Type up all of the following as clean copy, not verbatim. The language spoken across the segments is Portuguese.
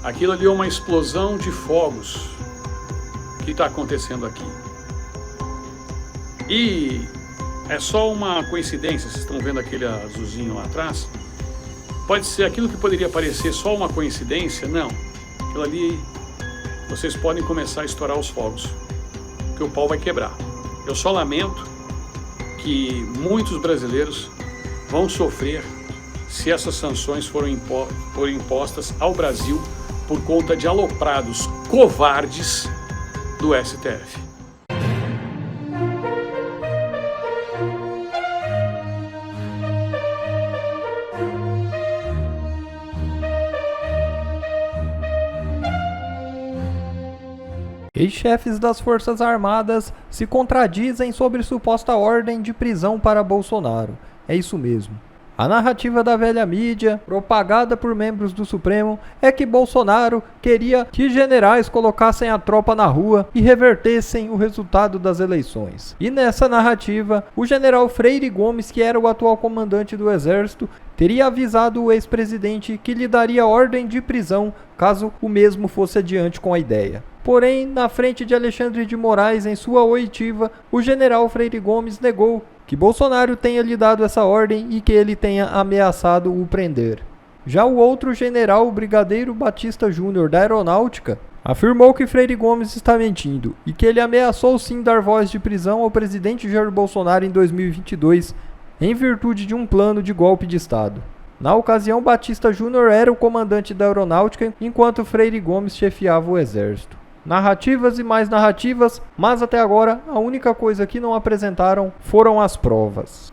Aquilo ali é uma explosão de fogos que está acontecendo aqui. E é só uma coincidência, vocês estão vendo aquele azulzinho lá atrás? Pode ser aquilo que poderia parecer só uma coincidência? Não. Aquilo ali, vocês podem começar a estourar os fogos, que o pau vai quebrar. Eu só lamento que muitos brasileiros vão sofrer se essas sanções forem impostas ao Brasil por conta de aloprados covardes do STF. Ex-chefes das Forças Armadas se contradizem sobre suposta ordem de prisão para Bolsonaro. É isso mesmo. A narrativa da velha mídia, propagada por membros do Supremo, é que Bolsonaro queria que generais colocassem a tropa na rua e revertessem o resultado das eleições. E nessa narrativa, o general Freire Gomes, que era o atual comandante do Exército, teria avisado o ex-presidente que lhe daria ordem de prisão caso o mesmo fosse adiante com a ideia. Porém, na frente de Alexandre de Moraes, em sua oitiva, o general Freire Gomes negou que Bolsonaro tenha lhe dado essa ordem e que ele tenha ameaçado o prender. Já o outro general, o brigadeiro Batista Júnior da Aeronáutica, afirmou que Freire Gomes está mentindo e que ele ameaçou sim dar voz de prisão ao presidente Jair Bolsonaro em 2022, em virtude de um plano de golpe de Estado. Na ocasião, Batista Júnior era o comandante da Aeronáutica, enquanto Freire Gomes chefiava o Exército. Narrativas e mais narrativas, mas até agora a única coisa que não apresentaram foram as provas.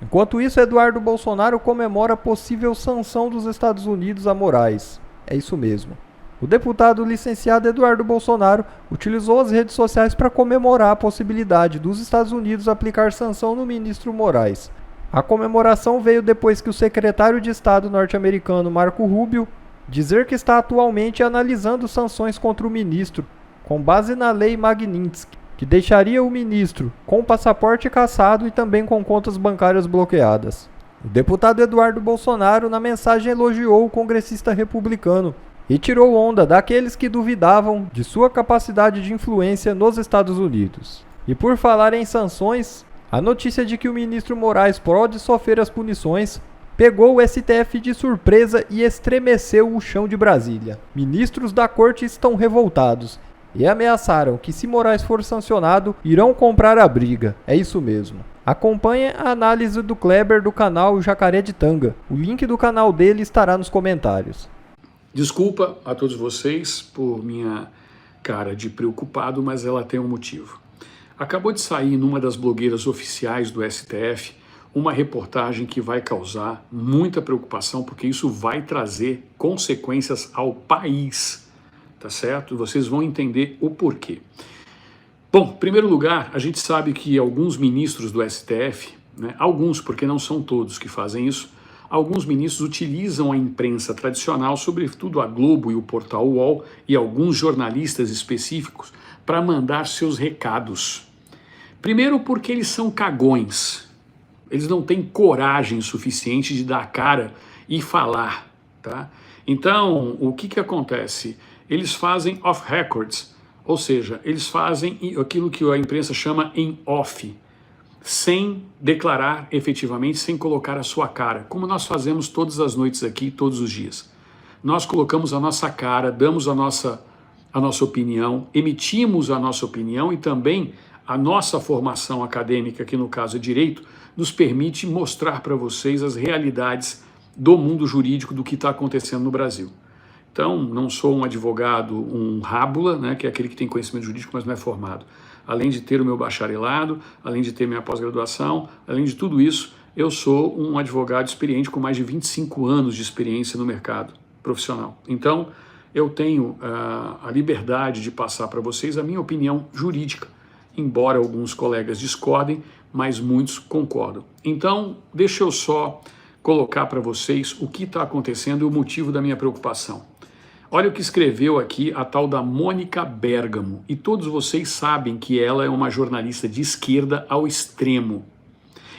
Enquanto isso, Eduardo Bolsonaro comemora a possível sanção dos Estados Unidos a Moraes. É isso mesmo. O deputado licenciado Eduardo Bolsonaro utilizou as redes sociais para comemorar a possibilidade dos Estados Unidos aplicar sanção no ministro Moraes. A comemoração veio depois que o secretário de Estado norte-americano Marco Rubio dizer que está atualmente analisando sanções contra o ministro, com base na lei Magnitsky, que deixaria o ministro com passaporte cassado e também com contas bancárias bloqueadas. O deputado Eduardo Bolsonaro, na mensagem, elogiou o congressista republicano e tirou onda daqueles que duvidavam de sua capacidade de influência nos Estados Unidos. E por falar em sanções, a notícia de que o ministro Moraes pode sofrer as punições pegou o STF de surpresa e estremeceu o chão de Brasília. Ministros da corte estão revoltados e ameaçaram que, se Moraes for sancionado, irão comprar a briga. É isso mesmo. Acompanhe a análise do Kleber do canal Jacaré de Tanga. O link do canal dele estará nos comentários. Desculpa a todos vocês por minha cara de preocupado, mas ela tem um motivo. Acabou de sair numa das blogueiras oficiais do STF uma reportagem que vai causar muita preocupação, porque isso vai trazer consequências ao país, tá certo? Vocês vão entender o porquê. Bom, em primeiro lugar, a gente sabe que alguns ministros do STF, alguns, porque não são todos que fazem isso, alguns ministros utilizam a imprensa tradicional, sobretudo a Globo e o portal UOL, e alguns jornalistas específicos, para mandar seus recados. Primeiro porque eles são cagões. Eles não têm coragem suficiente de dar a cara e falar, tá? Então, o que acontece? Eles fazem off records, ou seja, eles fazem aquilo que a imprensa chama em off, sem declarar efetivamente, sem colocar a sua cara, como nós fazemos todas as noites aqui, todos os dias. Nós colocamos a nossa cara, damos a nossa opinião, emitimos a nossa opinião e também a nossa formação acadêmica, que no caso é direito, nos permite mostrar para vocês as realidades do mundo jurídico, do que está acontecendo no Brasil. Então, não sou um advogado, um rábula, que é aquele que tem conhecimento jurídico, mas não é formado. Além de ter o meu bacharelado, além de ter minha pós-graduação, além de tudo isso, eu sou um advogado experiente com mais de 25 anos de experiência no mercado profissional. Então, eu tenho a liberdade de passar para vocês a minha opinião jurídica, embora alguns colegas discordem, mas muitos concordam. Então, deixa eu só colocar para vocês o que está acontecendo e o motivo da minha preocupação. Olha o que escreveu aqui a tal da Mônica Bergamo, e todos vocês sabem que ela é uma jornalista de esquerda ao extremo.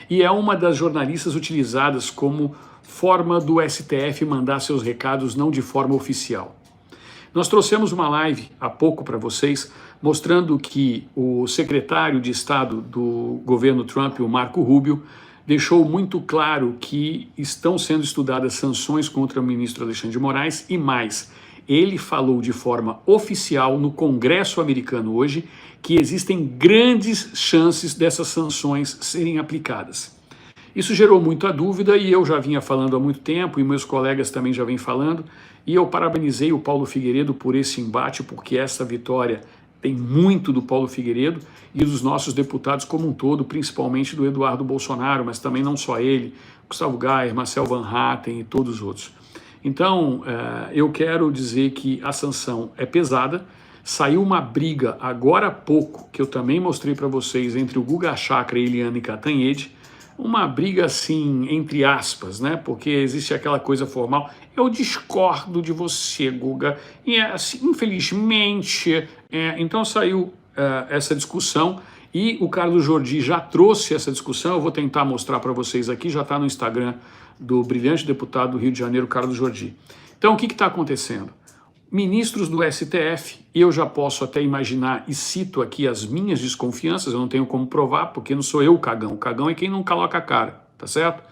E é uma das jornalistas utilizadas como forma do STF mandar seus recados não de forma oficial. Nós trouxemos uma live há pouco para vocês, mostrando que o secretário de Estado do governo Trump, o Marco Rubio, deixou muito claro que estão sendo estudadas sanções contra o ministro Alexandre de Moraes e mais. Ele falou de forma oficial no Congresso americano hoje que existem grandes chances dessas sanções serem aplicadas. Isso gerou muita dúvida e eu já vinha falando há muito tempo e meus colegas também já vêm falando e eu parabenizei o Paulo Figueiredo por esse embate, porque essa vitória tem muito do Paulo Figueiredo e dos nossos deputados como um todo, principalmente do Eduardo Bolsonaro, mas também não só ele, Gustavo Gayer, Marcel Van Hatten e todos os outros. Então, eu quero dizer que a sanção é pesada. Saiu uma briga agora há pouco, que eu também mostrei para vocês, entre o Guga Chakra e Eliane Cantanhede, uma briga assim, entre aspas, né? Porque existe aquela coisa formal. Eu discordo de você, Guga, e assim, infelizmente. Então saiu essa discussão e o Carlos Jordi já trouxe essa discussão. Eu vou tentar mostrar para vocês aqui, já está no Instagram do brilhante deputado do Rio de Janeiro, Carlos Jordi. Então o que está acontecendo? Ministros do STF, eu já posso até imaginar e cito aqui as minhas desconfianças, eu não tenho como provar, porque não sou eu o cagão é quem não coloca a cara, tá certo?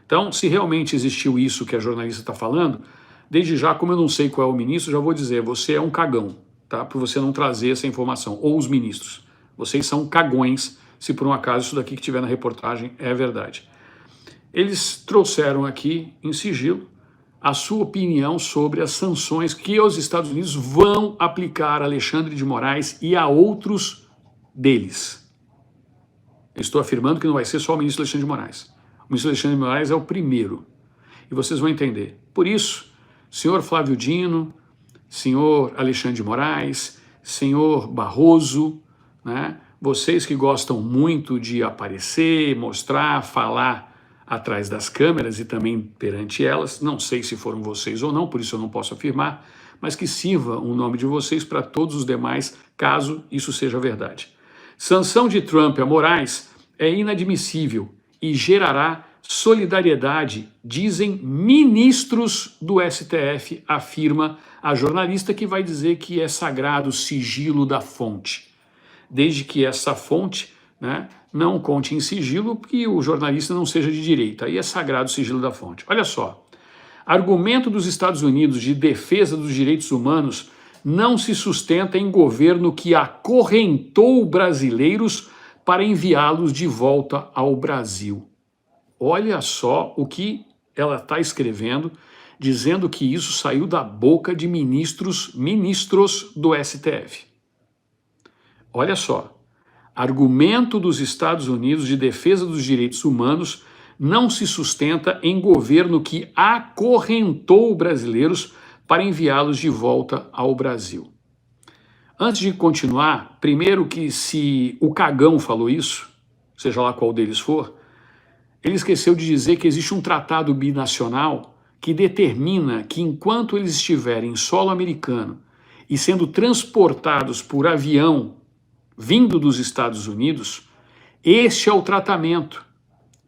Então, se realmente existiu isso que a jornalista está falando, desde já, como eu não sei qual é o ministro, já vou dizer, você é um cagão, tá? Por você não trazer essa informação, ou os ministros. Vocês são cagões, se por um acaso isso daqui que tiver na reportagem é verdade. Eles trouxeram aqui, em sigilo, a sua opinião sobre as sanções que os Estados Unidos vão aplicar a Alexandre de Moraes e a outros deles. Eu estou afirmando que não vai ser só o ministro Alexandre de Moraes. O ministro Alexandre de Moraes é o primeiro. E vocês vão entender. Por isso, senhor Flávio Dino, senhor Alexandre de Moraes, senhor Barroso, né? Vocês que gostam muito de aparecer, mostrar, falar atrás das câmeras e também perante elas, não sei se foram vocês ou não, por isso eu não posso afirmar, mas que sirva o nome de vocês para todos os demais, caso isso seja verdade. Sanção de Trump a Moraes é inadmissível e gerará solidariedade, dizem ministros do STF, afirma a jornalista, que vai dizer que é sagrado o sigilo da fonte, desde que essa fonte, né, não conte em sigilo, que o jornalista não seja de direita. Aí é sagrado o sigilo da fonte. Olha só, argumento dos Estados Unidos de defesa dos direitos humanos não se sustenta em governo que acorrentou brasileiros para enviá-los de volta ao Brasil. Olha só o que ela está escrevendo, dizendo que isso saiu da boca de ministros do STF. Olha só. Argumento dos Estados Unidos de defesa dos direitos humanos não se sustenta em governo que acorrentou brasileiros para enviá-los de volta ao Brasil. Antes de continuar, primeiro que se o cagão falou isso, seja lá qual deles for, ele esqueceu de dizer que existe um tratado binacional que determina que enquanto eles estiverem em solo americano e sendo transportados por avião vindo dos Estados Unidos, este é o tratamento,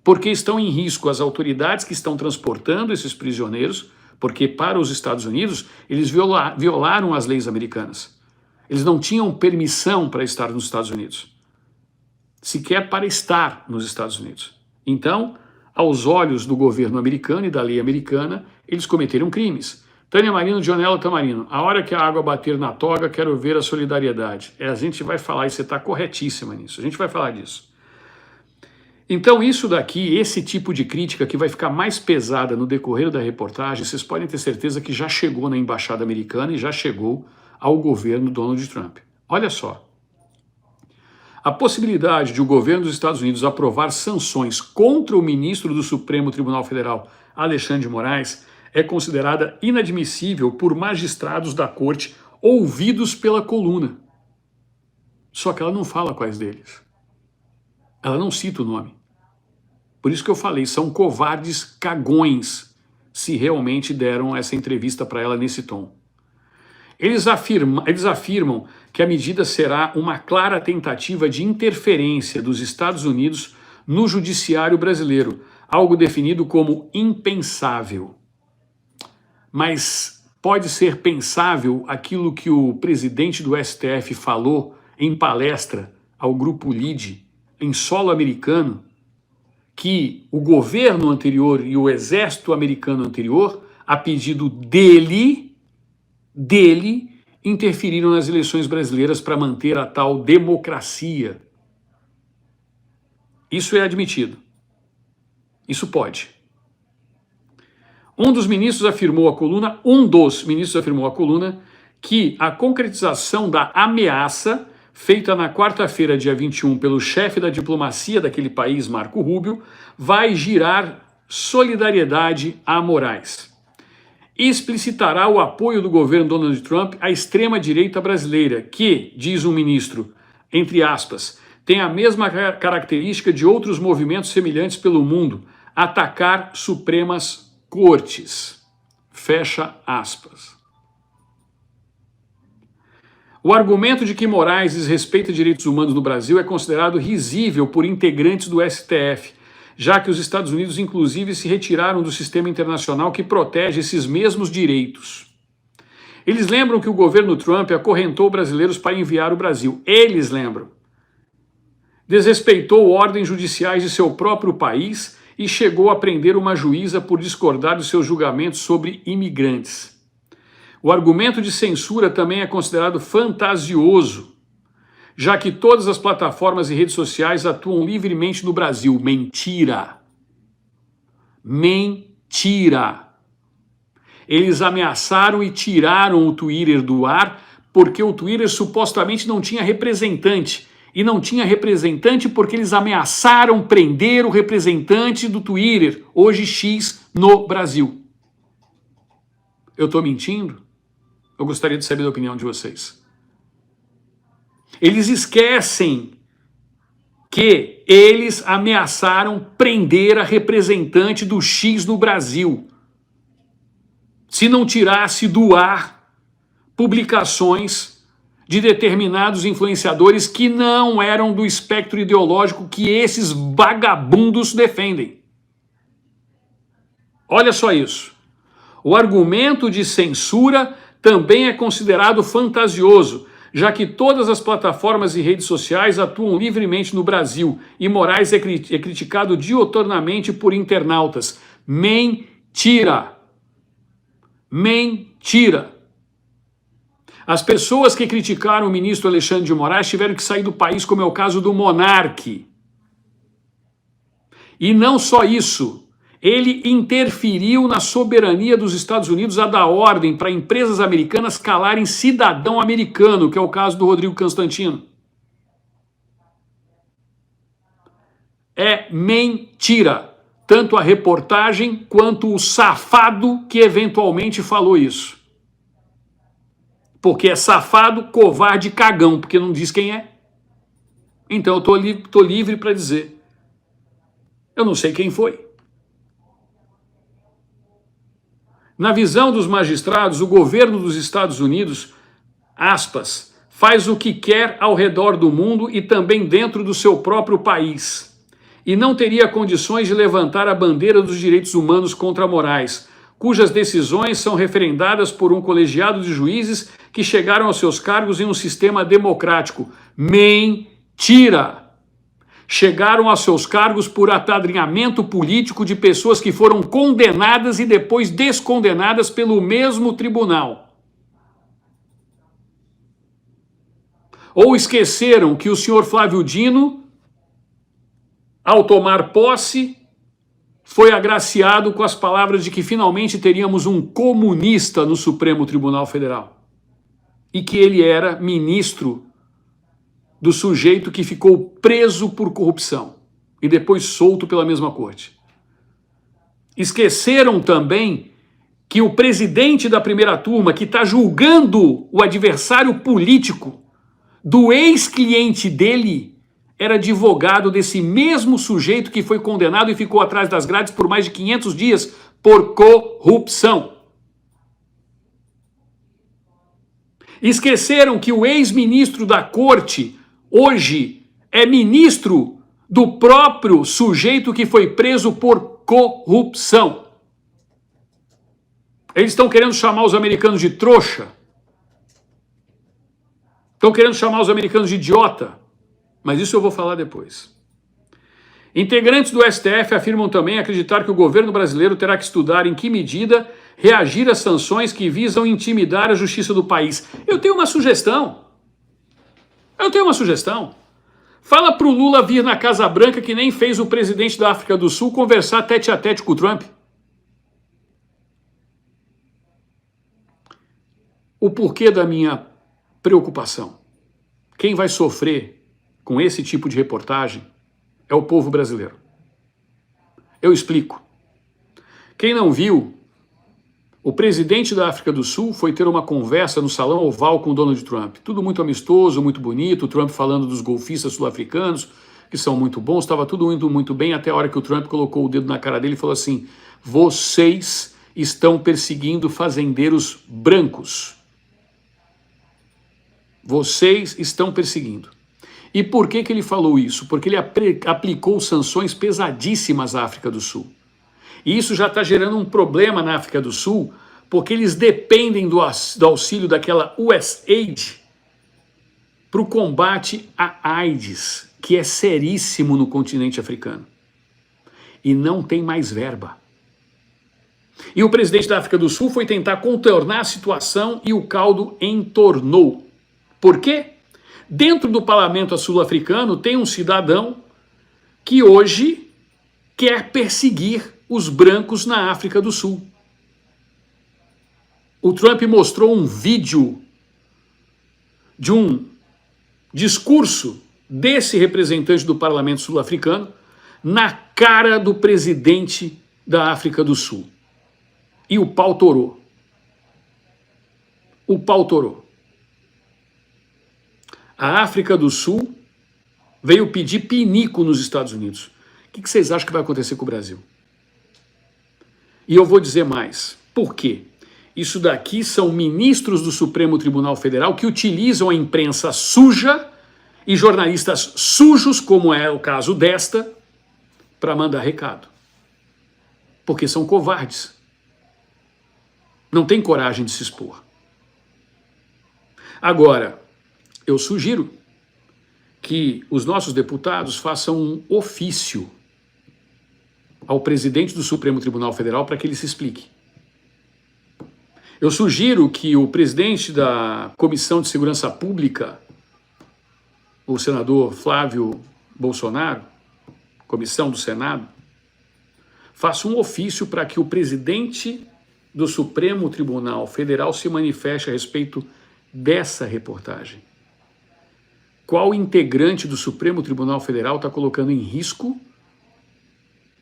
porque estão em risco as autoridades que estão transportando esses prisioneiros, porque para os Estados Unidos eles violaram as leis americanas. Eles não tinham permissão para estar nos Estados Unidos, sequer para estar nos Estados Unidos. Então, aos olhos do governo americano e da lei americana, eles cometeram crimes. Tânia Marino, Dionela Tamarino, a hora que a água bater na toga, quero ver a solidariedade. A gente vai falar, e você está corretíssima nisso, a gente vai falar disso. Então isso daqui, esse tipo de crítica que vai ficar mais pesada no decorrer da reportagem, vocês podem ter certeza que já chegou na embaixada americana e já chegou ao governo Donald Trump. Olha só, a possibilidade de o governo dos Estados Unidos aprovar sanções contra o ministro do Supremo Tribunal Federal, Alexandre de Moraes, é considerada inadmissível por magistrados da corte ouvidos pela coluna. Só que ela não fala quais deles. Ela não cita o nome. Por isso que eu falei, são covardes cagões se realmente deram essa entrevista para ela nesse tom. Eles afirmam que a medida será uma clara tentativa de interferência dos Estados Unidos no judiciário brasileiro, algo definido como impensável. Mas pode ser pensável aquilo que o presidente do STF falou em palestra ao grupo LIDE em solo americano, que o governo anterior e o exército americano anterior, a pedido dele, interferiram nas eleições brasileiras para manter a tal democracia. Isso é admitido. Isso pode. Um dos ministros afirmou à coluna que a concretização da ameaça feita na quarta-feira, dia 21, pelo chefe da diplomacia daquele país, Marco Rubio, vai girar solidariedade a Moraes. E explicitará o apoio do governo Donald Trump à extrema-direita brasileira, que, diz um ministro, entre aspas, tem a mesma característica de outros movimentos semelhantes pelo mundo, atacar supremas cortes. Fecha aspas. O argumento de que Moraes desrespeita direitos humanos no Brasil é considerado risível por integrantes do STF, já que os Estados Unidos, inclusive, se retiraram do sistema internacional que protege esses mesmos direitos. Eles lembram que o governo Trump acorrentou brasileiros para enviar o Brasil. Eles lembram. Desrespeitou ordens judiciais de seu próprio país e chegou a prender uma juíza por discordar dos seus julgamentos sobre imigrantes. O argumento de censura também é considerado fantasioso, já que todas as plataformas e redes sociais atuam livremente no Brasil. Mentira! Mentira! Eles ameaçaram e tiraram o Twitter do ar porque o Twitter supostamente não tinha representante. E não tinha representante porque eles ameaçaram prender o representante do Twitter, hoje X, no Brasil. Eu estou mentindo? Eu gostaria de saber a opinião de vocês. Eles esquecem que eles ameaçaram prender a representante do X no Brasil. Se não tirasse do ar publicações de determinados influenciadores que não eram do espectro ideológico que esses vagabundos defendem. Olha só isso. O argumento de censura também é considerado fantasioso, já que todas as plataformas e redes sociais atuam livremente no Brasil e Moraes é criticado diuturnamente por internautas. Mentira! Mentira! As pessoas que criticaram o ministro Alexandre de Moraes tiveram que sair do país, como é o caso do Monark. E não só isso. Ele interferiu na soberania dos Estados Unidos a dar ordem para empresas americanas calarem cidadão americano, que é o caso do Rodrigo Constantino. É mentira. Tanto a reportagem quanto o safado que eventualmente falou isso. Porque é safado, covarde, cagão, porque não diz quem é. Então eu tô livre para dizer. Eu não sei quem foi. Na visão dos magistrados, o governo dos Estados Unidos, aspas, faz o que quer ao redor do mundo e também dentro do seu próprio país. E não teria condições de levantar a bandeira dos direitos humanos contra Moraes, cujas decisões são referendadas por um colegiado de juízes que chegaram aos seus cargos em um sistema democrático. Mentira! Chegaram aos seus cargos por apadrinhamento político de pessoas que foram condenadas e depois descondenadas pelo mesmo tribunal. Ou esqueceram que o senhor Flávio Dino, ao tomar posse, foi agraciado com as palavras de que finalmente teríamos um comunista no Supremo Tribunal Federal. E que ele era ministro do sujeito que ficou preso por corrupção e depois solto pela mesma corte. Esqueceram também que o presidente da primeira turma, que está julgando o adversário político do ex-cliente dele, era advogado desse mesmo sujeito que foi condenado e ficou atrás das grades por mais de 500 dias por corrupção. Esqueceram que o ex-ministro da corte hoje é ministro do próprio sujeito que foi preso por corrupção. Eles estão querendo chamar os americanos de trouxa. Estão querendo chamar os americanos de idiota. Mas isso eu vou falar depois. Integrantes do STF afirmam também acreditar que o governo brasileiro terá que estudar em que medida reagir às sanções que visam intimidar a justiça do país. Eu tenho uma sugestão. Fala pro Lula vir na Casa Branca que nem fez o presidente da África do Sul conversar tete a tete com o Trump. O porquê da minha preocupação? Quem vai sofrer com esse tipo de reportagem é o povo brasileiro. Eu explico. Quem não viu, o presidente da África do Sul foi ter uma conversa no Salão Oval com o Donald Trump. Tudo muito amistoso, muito bonito, o Trump falando dos golfistas sul-africanos, que são muito bons, estava tudo indo muito bem, até a hora que o Trump colocou o dedo na cara dele e falou assim: vocês estão perseguindo fazendeiros brancos. Vocês estão perseguindo. E por que ele falou isso? Porque ele aplicou sanções pesadíssimas à África do Sul. E isso já está gerando um problema na África do Sul, porque eles dependem do auxílio daquela USAID para o combate à AIDS, que é seríssimo no continente africano. E não tem mais verba. E o presidente da África do Sul foi tentar contornar a situação e o caldo entornou. Por quê? Dentro do parlamento sul-africano tem um cidadão que hoje quer perseguir os brancos na África do Sul. O Trump mostrou um vídeo de um discurso desse representante do parlamento sul-africano na cara do presidente da África do Sul. E o pau torou. O pau torou. A África do Sul veio pedir pinico nos Estados Unidos. O que vocês acham que vai acontecer com o Brasil? E eu vou dizer mais. Por quê? Isso daqui são ministros do Supremo Tribunal Federal que utilizam a imprensa suja e jornalistas sujos, como é o caso desta, para mandar recado. Porque são covardes. Não têm coragem de se expor. Agora, eu sugiro que os nossos deputados façam um ofício ao presidente do Supremo Tribunal Federal para que ele se explique. Eu sugiro que o presidente da Comissão de Segurança Pública, o senador Flávio Bolsonaro, comissão do Senado, faça um ofício para que o presidente do Supremo Tribunal Federal se manifeste a respeito dessa reportagem. Qual integrante do Supremo Tribunal Federal está colocando em risco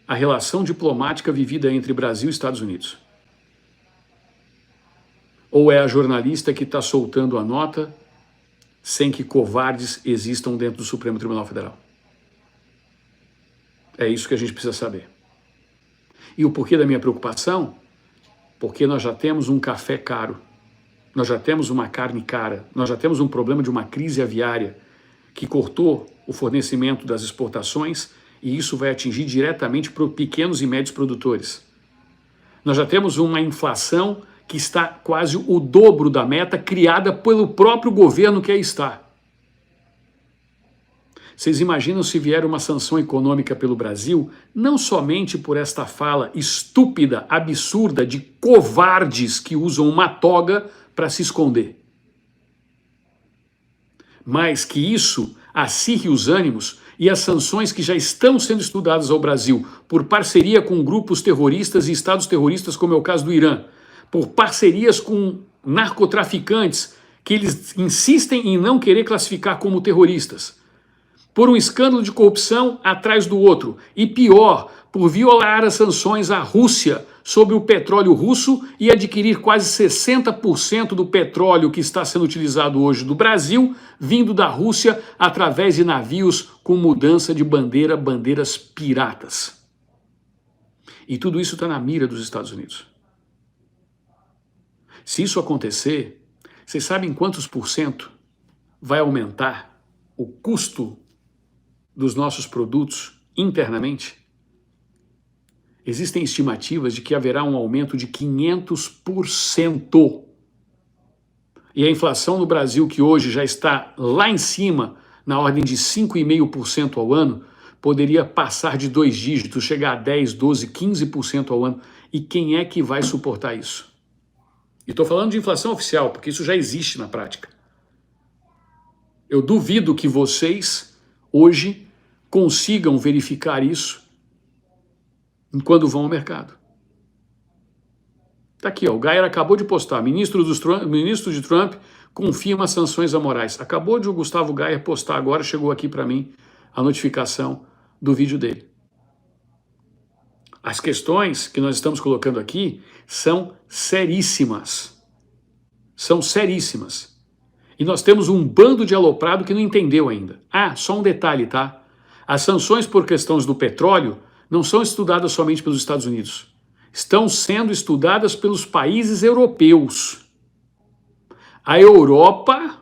a relação diplomática vivida entre Brasil e Estados Unidos? Ou é a jornalista que está soltando a nota sem que covardes existam dentro do Supremo Tribunal Federal? É isso que a gente precisa saber. E o porquê da minha preocupação? Porque nós já temos um café caro, nós já temos uma carne cara, nós já temos um problema de uma crise aviária que cortou o fornecimento das exportações, e isso vai atingir diretamente para pequenos e médios produtores. Nós já temos uma inflação que está quase o dobro da meta criada pelo próprio governo que aí está. Vocês imaginam se vier uma sanção econômica pelo Brasil, não somente por esta fala estúpida, absurda de covardes que usam uma toga para se esconder, mas que isso acirre os ânimos e as sanções que já estão sendo estudadas ao Brasil por parceria com grupos terroristas e estados terroristas, como é o caso do Irã, por parcerias com narcotraficantes que eles insistem em não querer classificar como terroristas, por um escândalo de corrupção atrás do outro, e pior, por violar as sanções à Rússia sobre o petróleo russo e adquirir quase 60% do petróleo que está sendo utilizado hoje do Brasil, vindo da Rússia através de navios com mudança de bandeira, bandeiras piratas. E tudo isso está na mira dos Estados Unidos. Se isso acontecer, vocês sabem quantos por cento vai aumentar o custo dos nossos produtos internamente? existem estimativas de que haverá um aumento de 500%. E a inflação no Brasil, que hoje já está lá em cima, na ordem de 5,5% ao ano, poderia passar de 2 dígitos, chegar a 10, 12, 15% ao ano. E quem é que vai suportar isso? E estou falando de inflação oficial, porque isso já existe na prática. Eu duvido que vocês, hoje, consigam verificar isso quando vão ao mercado. Está aqui, ó, o Geyer acabou de postar, ministro de Trump confirma sanções amorais. Acabou de o Gustavo Geyer postar agora, chegou aqui para mim a notificação do vídeo dele. As questões que nós estamos colocando aqui são seríssimas. São seríssimas. E nós temos um bando de aloprado que não entendeu ainda. Ah, só um detalhe, tá? As sanções por questões do petróleo não são estudadas somente pelos Estados Unidos. Estão sendo estudadas pelos países europeus. A Europa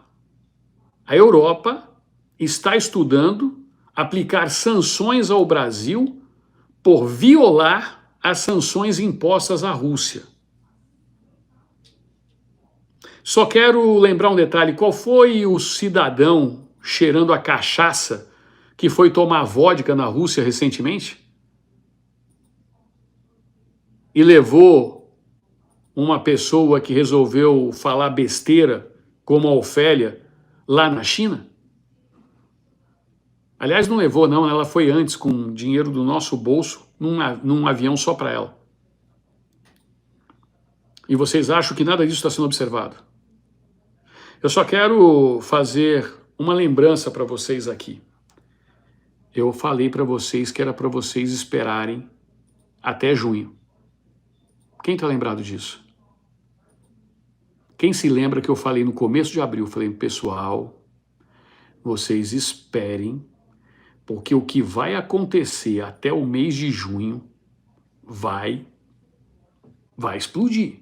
está estudando aplicar sanções ao Brasil por violar as sanções impostas à Rússia. Só quero lembrar um detalhe, qual foi o cidadão cheirando a cachaça que foi tomar vodka na Rússia recentemente? E levou uma pessoa que resolveu falar besteira, como a Ofélia, lá na China? Aliás, não levou não, ela foi antes com dinheiro do nosso bolso, num avião só para ela. E vocês acham que nada disso está sendo observado? Eu só quero fazer uma lembrança para vocês aqui. Eu falei para vocês que era para vocês esperarem até junho. Quem está lembrado disso? Quem se lembra que eu falei no começo de abril? Falei, pessoal, vocês esperem, porque o que vai acontecer até o mês de junho vai explodir.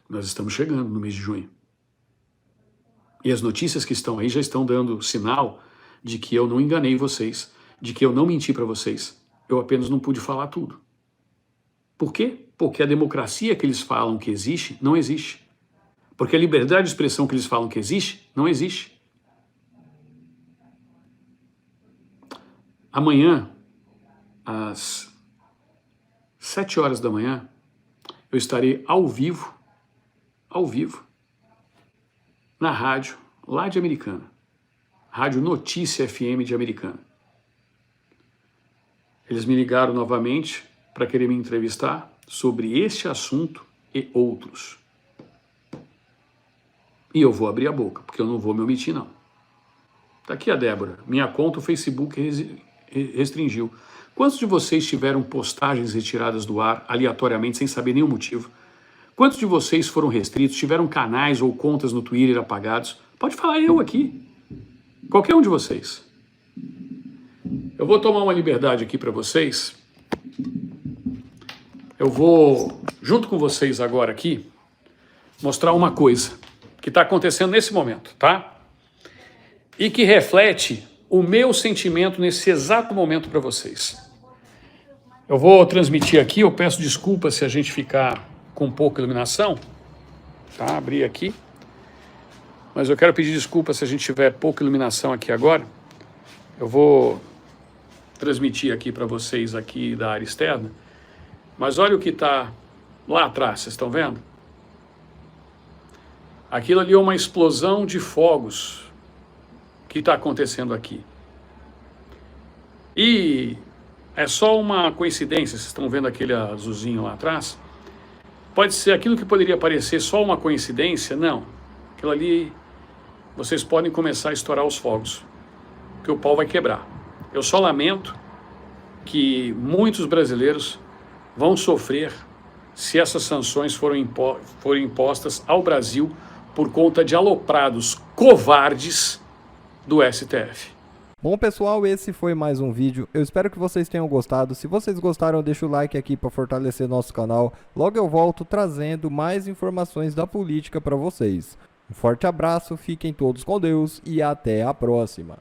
Nós estamos chegando no mês de junho. E as notícias que estão aí já estão dando sinal de que eu não enganei vocês, de que eu não menti para vocês. Eu apenas não pude falar tudo. Por quê? Porque a democracia que eles falam que existe, não existe. Porque a liberdade de expressão que eles falam que existe, não existe. Amanhã, às 7 horas da manhã, eu estarei ao vivo, na rádio lá de Americana. Rádio Notícia FM de Americana. Eles me ligaram novamente para querer me entrevistar sobre este assunto e outros. E eu vou abrir a boca, porque eu não vou me omitir, não. Tá aqui a Débora. Minha conta, o Facebook restringiu. Quantos de vocês tiveram postagens retiradas do ar aleatoriamente, sem saber nenhum motivo? Quantos de vocês foram restritos, tiveram canais ou contas no Twitter apagados? Pode falar eu aqui. Qualquer um de vocês. Eu vou tomar uma liberdade aqui para vocês. Eu vou, junto com vocês agora aqui, mostrar uma coisa que está acontecendo nesse momento, tá? E que reflete o meu sentimento nesse exato momento para vocês. Eu vou transmitir aqui, eu peço desculpas se a gente ficar com pouca iluminação, tá? Abrir aqui. Mas eu quero pedir desculpas se a gente tiver pouca iluminação aqui agora. Eu vou transmitir aqui para vocês aqui da área externa. Mas olha o que está lá atrás, vocês estão vendo? Aquilo ali é uma explosão de fogos que está acontecendo aqui. E é só uma coincidência, vocês estão vendo aquele azulzinho lá atrás? Pode ser aquilo que poderia parecer só uma coincidência? Não. Aquilo ali, vocês podem começar a estourar os fogos, que o pau vai quebrar. Eu só lamento que muitos brasileiros vão sofrer se essas sanções forem impostas ao Brasil por conta de aloprados covardes do STF. Bom pessoal, esse foi mais um vídeo, eu espero que vocês tenham gostado. Se vocês gostaram, deixa o like aqui para fortalecer nosso canal. Logo eu volto trazendo mais informações da política para vocês. Um forte abraço, fiquem todos com Deus e até a próxima.